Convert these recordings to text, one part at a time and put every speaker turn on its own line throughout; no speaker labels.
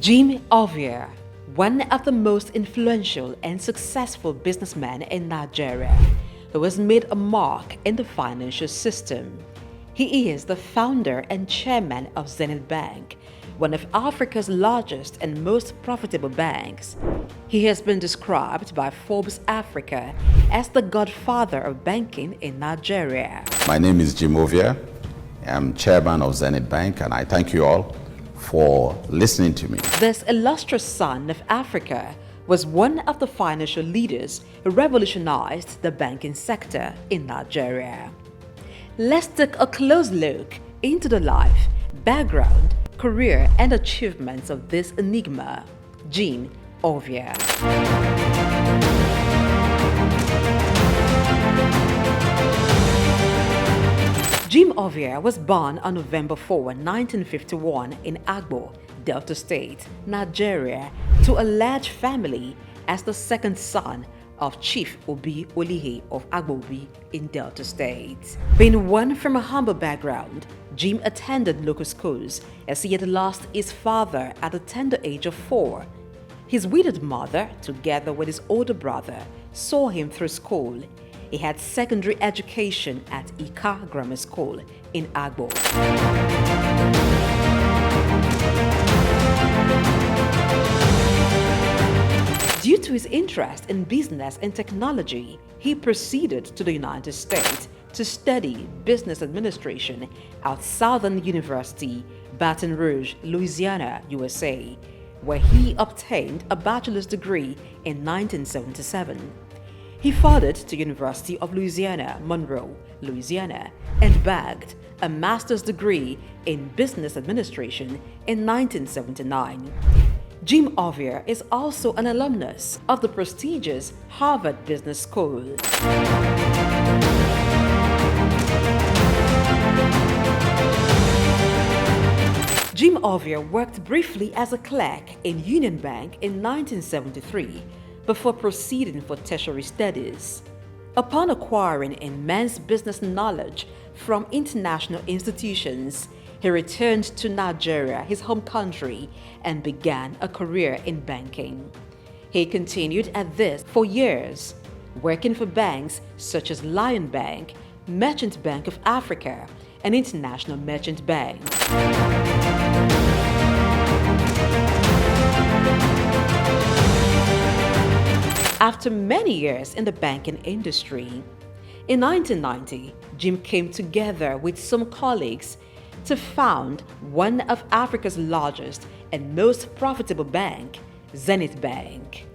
Jim Ovia, one of the most influential and successful businessmen in Nigeria, who has made a mark in the financial system. He is the founder and chairman of Zenith Bank, one of Africa's largest and most profitable banks. He has been described by Forbes Africa as the Godfather of Banking in Nigeria.
My name is Jim Ovia. I'm chairman of Zenith Bank, and I thank you all for listening to me.
This illustrious son of Africa was one of the financial leaders who revolutionized the banking sector in Nigeria. Let's take a close look into the life, background, career, and achievements of this enigma, Jim Ovia. Jim Ovia was born on November 4, 1951 in Agbo, Delta State, Nigeria, to a large family as the second son of Chief Obi Olihe of Agbobi in Delta State. Being one from a humble background, Jim attended local schools as he had lost his father at the tender age of 4. His widowed mother, together with his older brother, saw him through school. He had secondary education at Ika Grammar School in Agbo. Due to his interest in business and technology, he proceeded to the United States to study business administration at Southern University, Baton Rouge, Louisiana, USA, where he obtained a bachelor's degree in 1977. He furthered to University of Louisiana, Monroe, Louisiana, and bagged a master's degree in business administration in 1979. Jim Ovia is also an alumnus of the prestigious Harvard Business School. Jim Ovia worked briefly as a clerk in Union Bank in 1973 before proceeding for tertiary studies. Upon acquiring immense business knowledge from international institutions, he returned to Nigeria, his home country, and began a career in banking. He continued at this for years, working for banks such as Lion Bank, Merchant Bank of Africa, and International Merchant Bank. After many years in the banking industry, in 1990, Jim came together with some colleagues to found one of Africa's largest and most profitable bank, Zenith Bank.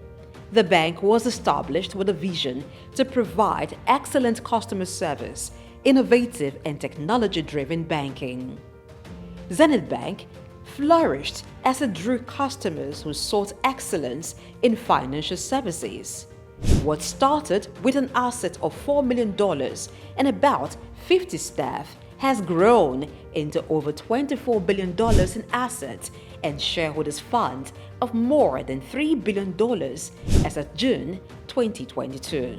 The bank was established with a vision to provide excellent customer service, innovative and technology-driven banking. Zenith Bank flourished as it drew customers who sought excellence in financial services. What started with an asset of $4 million and about 50 staff has grown into over $24 billion in assets and shareholders' funds of more than $3 billion as of June 2022.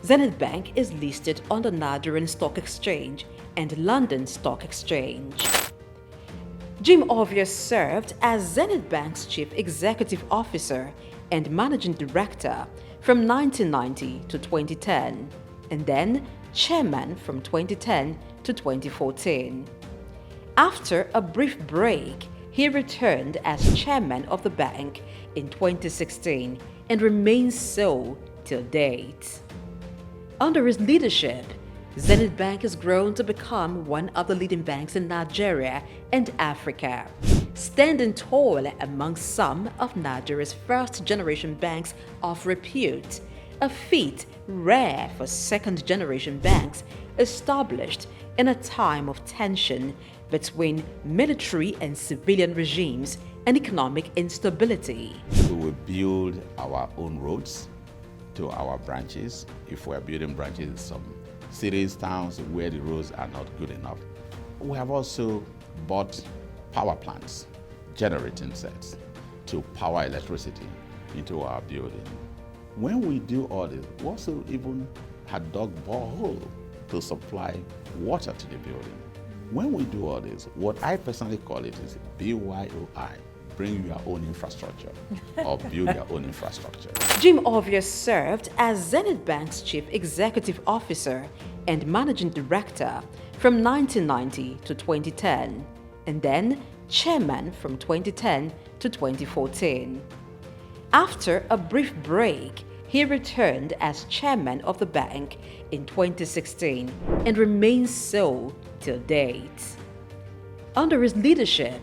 Zenith Bank is listed on the Nigerian Stock Exchange and London Stock Exchange. Jim Ovia served as Zenith Bank's Chief Executive Officer and Managing Director from 1990 to 2010, and then Chairman from 2010 to 2014. After a brief break, he returned as Chairman of the bank in 2016 and remains so till date. Under his leadership, Zenith Bank has grown to become one of the leading banks in Nigeria and Africa, standing tall among some of Nigeria's first-generation banks of repute, a feat rare for second-generation banks established in a time of tension between military and civilian regimes and economic instability.
We will build our own roads to our branches. If we're building branches in some cities, towns where the roads are not good enough. We have also bought power plants, generating sets to power electricity into our building. When we do all this, we also even had dug borehole to supply water to the building. When we do all this, what I personally call it is BYOI, bring your own infrastructure or build your own infrastructure.
Jim Ovia served as Zenith Bank's Chief Executive Officer and Managing Director from 1990 to 2010, and then Chairman from 2010 to 2014. After a brief break, he returned as Chairman of the bank in 2016 and remains so till date. Under his leadership,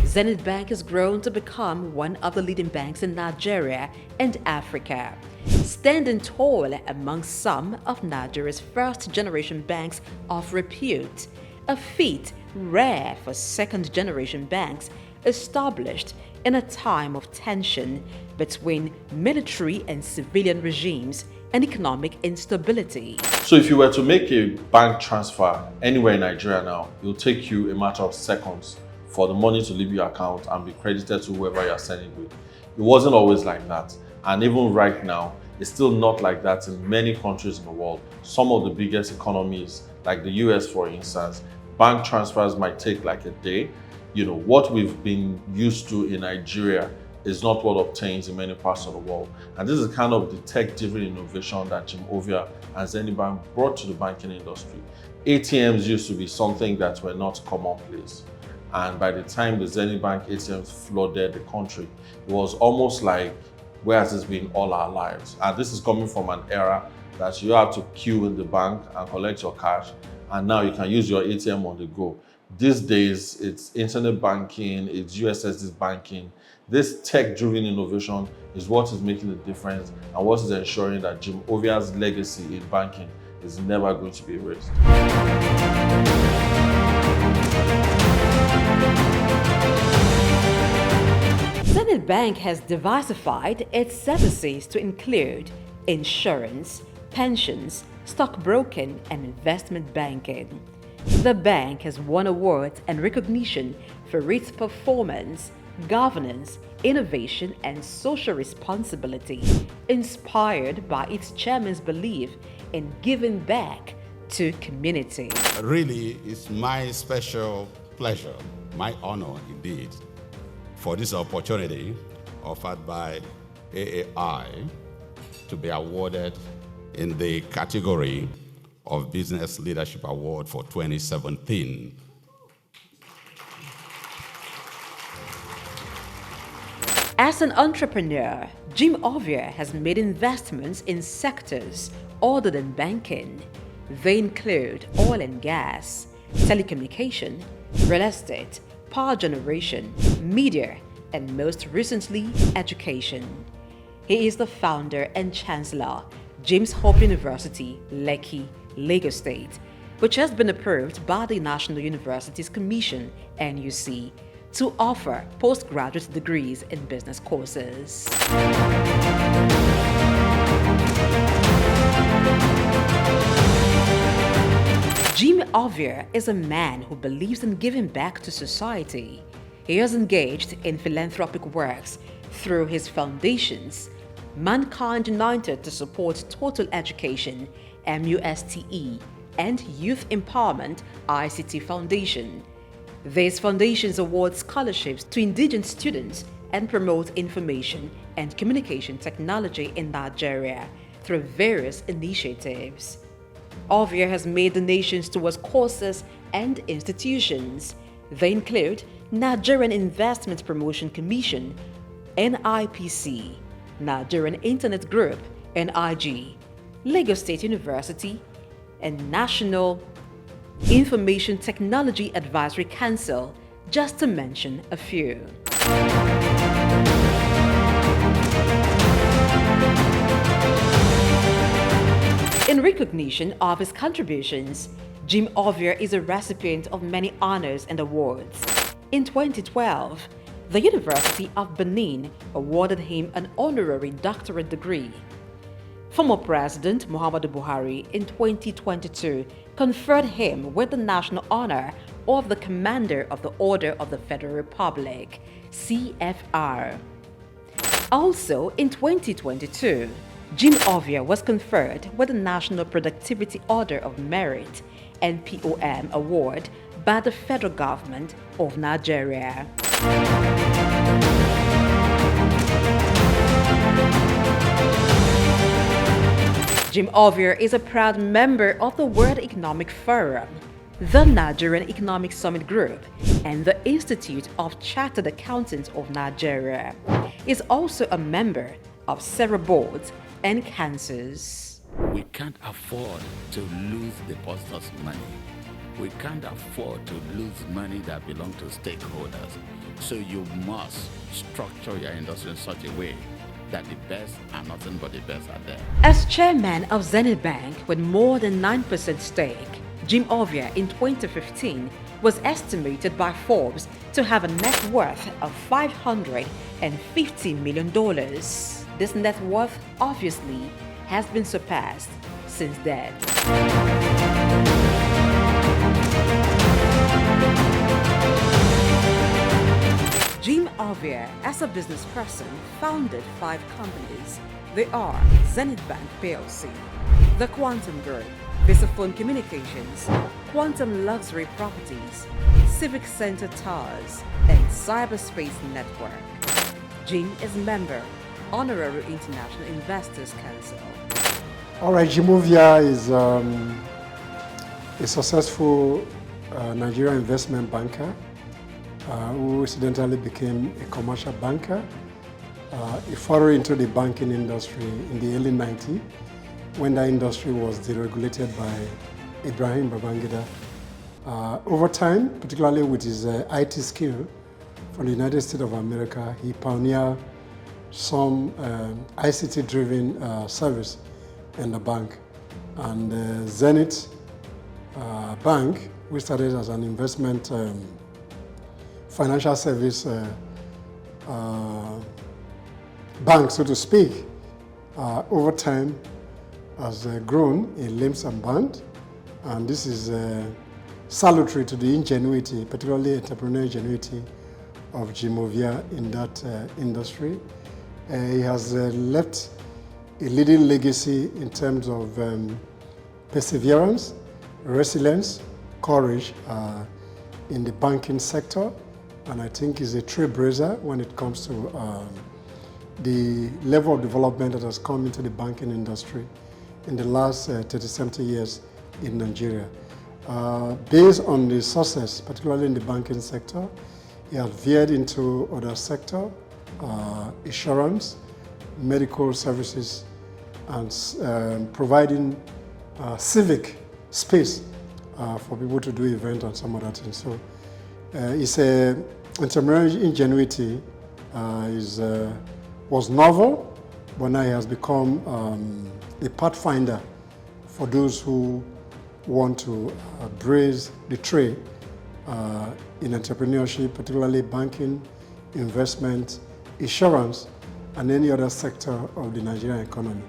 Zenith Bank has grown to become one of the leading banks in Nigeria and Africa, standing tall amongst some of Nigeria's first-generation banks of repute, a feat rare for second-generation banks established in a time of tension between military and civilian regimes and economic instability.
So if you were to make a bank transfer anywhere in Nigeria now, it'll take you a matter of seconds for the money to leave your account and be credited to whoever you're sending with. It wasn't always like that. And even right now, it's still not like that in many countries in the world. Some of the biggest economies, like the US for instance, bank transfers might take like a day. You know, what we've been used to in Nigeria is not what obtains in many parts of the world. And this is kind of the tech-driven innovation that Jim Ovia and Zenith Bank brought to the banking industry. ATMs used to be something that were not commonplace. And by the time the Zenith Bank ATMs flooded the country, it was almost like, where has this been all our lives? And this is coming from an era that you have to queue in the bank and collect your cash, and now you can use your ATM on the go. These days, it's internet banking, it's USSD banking. This tech-driven innovation is what is making the difference and what is ensuring that Jim Ovia's legacy in banking is never going to be erased.
Zenith Bank has diversified its services to include insurance, pensions, stockbroking, and investment banking. The bank has won awards and recognition for its performance, governance, innovation, and social responsibility, inspired by its chairman's belief in giving back to community.
Really, it's my special pleasure, my honor indeed, for this opportunity offered by AAI to be awarded in the category of Business Leadership Award for 2017.
As an entrepreneur, Jim Ovia has made investments in sectors other than banking. They include oil and gas, telecommunication, real estate, power generation, media, and most recently, education. He is the founder and chancellor, James Hope University, Lekki, Lagos State, which has been approved by the National Universities Commission, NUC, to offer postgraduate degrees in business courses. Jim Ovia is a man who believes in giving back to society. He has engaged in philanthropic works through his foundations, Mankind United to Support Total Education, MUSTE, and Youth Empowerment, ICT Foundation. These foundations award scholarships to indigenous students and promote information and communication technology in Nigeria through various initiatives. Ovia has made donations towards courses and institutions. They include Nigerian Investment Promotion Commission, NIPC, Nigerian Internet Group, NIG, Lagos State University, and National Information Technology Advisory Council, just to mention a few. In recognition of his contributions, Jim Ovia is a recipient of many honors and awards. In 2012, the University of Benin awarded him an honorary doctorate degree. Former President Muhammadu Buhari in 2022 conferred him with the national honor of the Commander of the Order of the Federal Republic, CFR. Also in 2022, Jim Ovia was conferred with the National Productivity Order of Merit, NPOM award by the federal government of Nigeria. Jim Ovia is a proud member of the World Economic Forum, the Nigerian Economic Summit Group, and the Institute of Chartered Accountants of Nigeria. He is also a member of several boards and councils.
We can't afford to lose depositors' money. We can't afford to lose money that belongs to stakeholders. So you must structure your industry in such a way that the best and nothing but the best are there.
As chairman of Zenith Bank with more than 9% stake, Jim Ovia in 2015 was estimated by Forbes to have a net worth of $550 million. This net worth obviously has been surpassed since then. Jim Ovia, as a business person, founded 5 companies. They are Zenith Bank PLC, the Quantum Group, Visaphone Communications, Quantum Luxury Properties, Civic Center Towers, and Cyberspace Network. Jim is member, Honorary International Investors Council.
All right, Jim Ovia is a successful Nigerian investment banker who incidentally became a commercial banker. He followed into the banking industry in the early 90s when the industry was deregulated by Ibrahim Babangida. Over time, particularly with his IT skill from the United States of America, he pioneered some ICT-driven service in the bank. And Zenith Bank, we started as an investment financial service bank, so to speak, over time has grown in leaps and bounds, and this is salutary to the ingenuity, particularly entrepreneurial ingenuity of Jim Ovia in that industry. He has left a leading legacy in terms of perseverance, resilience, courage in the banking sector, and I think he's a trailblazer when it comes to the level of development that has come into the banking industry in the last 30-something years in Nigeria. Based on the success, particularly in the banking sector, he has veered into other sectors, insurance, medical services, and providing civic space for people to do events and some other things. So it's a entrepreneurial ingenuity was novel, but now it has become a pathfinder for those who want to braze the trade in entrepreneurship, particularly banking, investment, insurance, and any other sector of the Nigerian economy.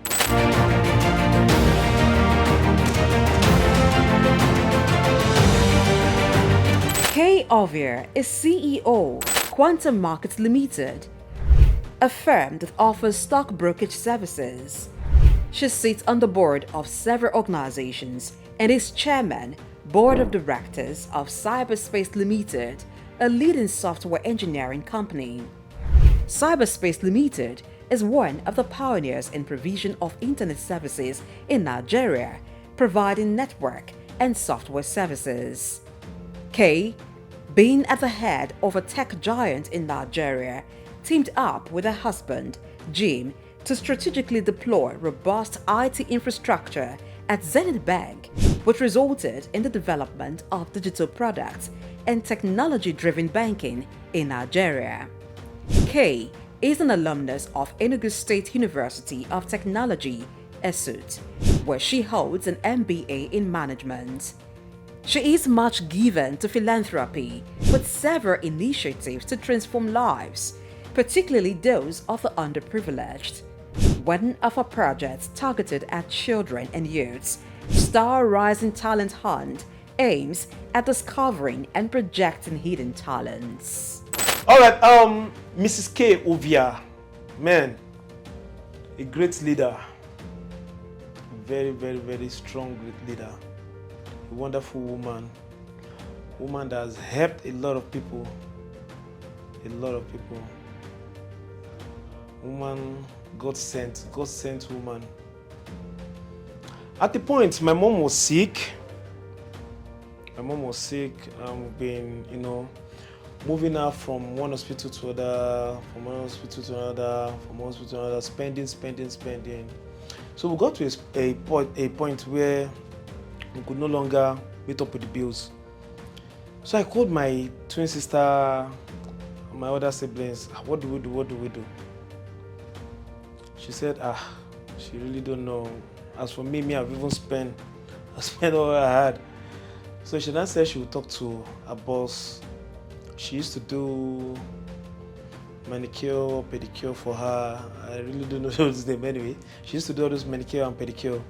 K. Ovia is CEO, Quantum Markets Limited, a firm that offers stock brokerage services. She sits on the board of several organizations and is chairman, board of directors of Cyberspace Limited, a leading software engineering company. Cyberspace Limited is one of the pioneers in provision of internet services in Nigeria, providing network and software services. Kay, being at the head of a tech giant in Nigeria, teamed up with her husband, Jim, to strategically deploy robust IT infrastructure at Zenith Bank, which resulted in the development of digital products and technology-driven banking in Nigeria. Kay is an alumnus of Enugu State University of Technology, SOUQ, where she holds an MBA in management. She is much given to philanthropy, with several initiatives to transform lives, particularly those of the underprivileged. One of her projects targeted at children and youths, Star Rising Talent Hunt, aims at discovering and projecting hidden talents.
All right, Mrs. K. Ovia, man, a great leader, very, very, very strong, great leader, a wonderful woman that has helped a lot of people, woman, God sent woman. At the point, my mom was sick. We've been, moving her from one hospital to another, from one hospital to another, from one hospital to another, spending. So we got to a point where we could no longer meet up with the bills. So I called my twin sister, my other siblings. What do we do? She said, she really don't know. As for me, I've even spent all I had. So she then said she would talk to her boss. She used to do manicure, pedicure for her. I really don't know his name anyway. She used to do all those manicure and pedicure.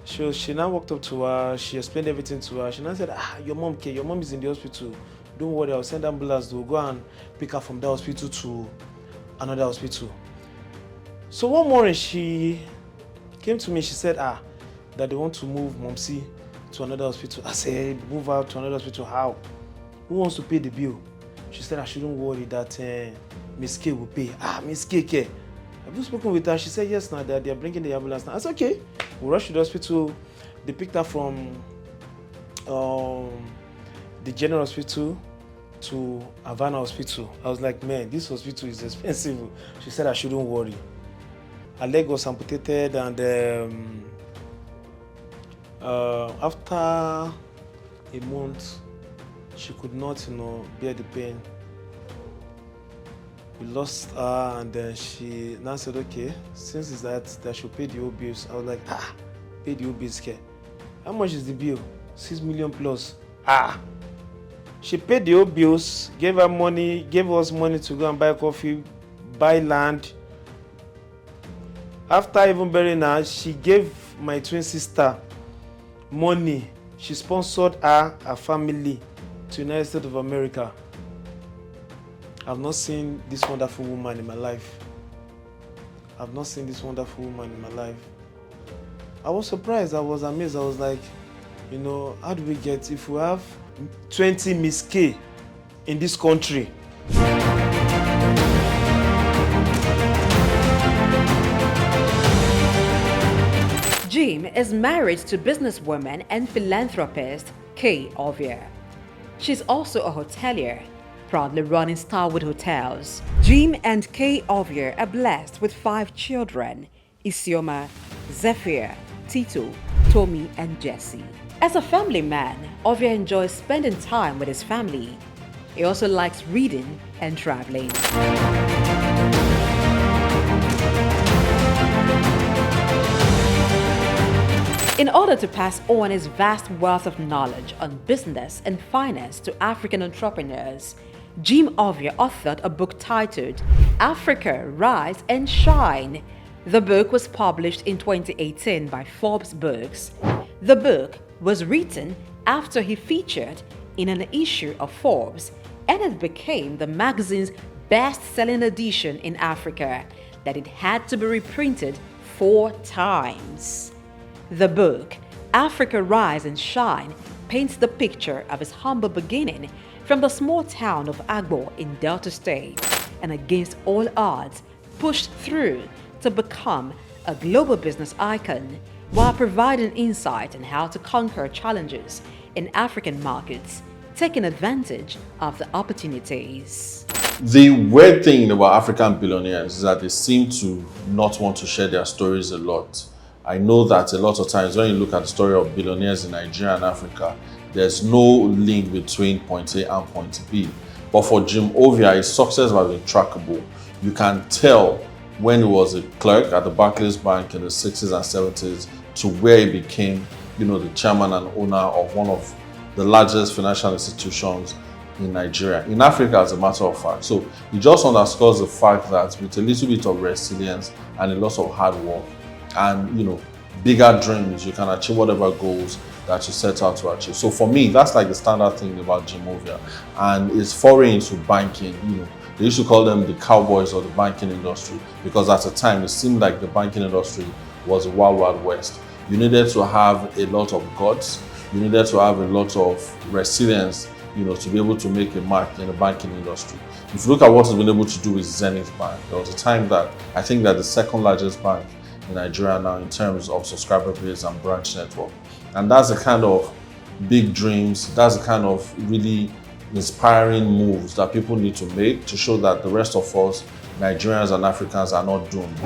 She now walked up to her. She explained everything to her. She now said, your mom is in the hospital. Don't worry, I'll send ambulance. They'll go and pick her from that hospital to another hospital. So one morning she came to me. She said, that they want to move Momsi to another hospital. I said, move her to another hospital? How? Who wants to pay the bill? She said I shouldn't worry, that Miss K will pay. Miss K. Have you spoken with her? She said yes, now they are bringing the ambulance now. I said okay. We rushed to the hospital. They picked her from the general hospital to Havana hospital. I was like, man, this hospital is expensive. She said I shouldn't worry. Her leg was amputated, and after a month, she could not, bear the pain. We lost her, and then she now said, okay, since it's that should pay the old bills. I was like, pay the old bills, care. How much is the bill? 6 million plus. She paid the old bills, gave us money to go and buy coffee, buy land. After even burying her, she gave my twin sister money. She sponsored her family to United States of America. I've not seen this wonderful woman in my life. I was surprised. I was amazed. I was like, how do we get, if we have 20 Miss K in this country?
Jim is married to businesswoman and philanthropist Kay Ovia. She's also a hotelier, proudly running Starwood Hotels. Jim and Kay Ovia are blessed with 5 children: Isioma, Zephyr, Tito, Tommy, and Jesse. As a family man, Ovia enjoys spending time with his family. He also likes reading and traveling. In order to pass on his vast wealth of knowledge on business and finance to African entrepreneurs, Jim Ovia authored a book titled Africa, Rise and Shine. The book was published in 2018 by Forbes Books. The book was written after he featured in an issue of Forbes, and it became the magazine's best-selling edition in Africa, that it had to be reprinted 4 times. The book, Africa, Rise and Shine, paints the picture of his humble beginning from the small town of Agbo in Delta State, and against all odds, pushed through to become a global business icon, while providing insight on how to conquer challenges in African markets, taking advantage of the opportunities.
The weird thing about African billionaires is that they seem to not want to share their stories a lot. I know that a lot of times when you look at the story of billionaires in Nigeria and Africa, there's no link between point A and point B. But for Jim Ovia, his success has been trackable. You can tell when he was a clerk at the Barclays Bank in the 60s and 70s to where he became, the chairman and owner of one of the largest financial institutions in Nigeria, in Africa, as a matter of fact. So it just underscores the fact that with a little bit of resilience and a lot of hard work and bigger dreams, you can achieve whatever goals that you set out to achieve. So for me, that's like the standard thing about Jim Ovia, and his foray into banking. They used to call them the cowboys of the banking industry, because at the time it seemed like the banking industry was a wild, wild west. You needed to have a lot of guts. You needed to have a lot of resilience, to be able to make a mark in the banking industry. If you look at what he's been able to do with Zenith Bank, there was a time that I think that the second largest bank in Nigeria now in terms of subscriber base and branch network. And that's the kind of big dreams, that's the kind of really inspiring moves that people need to make to show that the rest of us, Nigerians and Africans, are not doomed.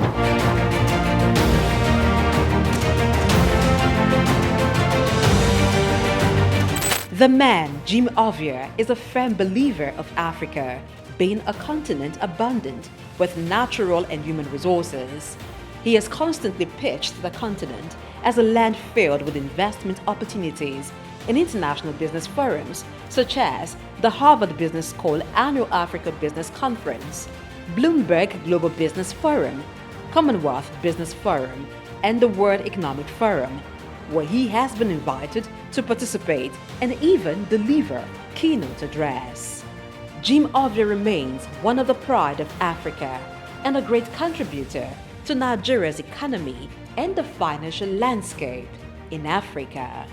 The man, Jim Ovia, is a firm believer of Africa being a continent abundant with natural and human resources. He has constantly pitched the continent as a land filled with investment opportunities in international business forums such as the Harvard Business School Annual Africa Business Conference, Bloomberg Global Business Forum, Commonwealth Business Forum, and the World Economic Forum, where he has been invited to participate and even deliver keynote address. Jim Ovia remains one of the pride of Africa and a great contributor to Nigeria's economy and the financial landscape in Africa.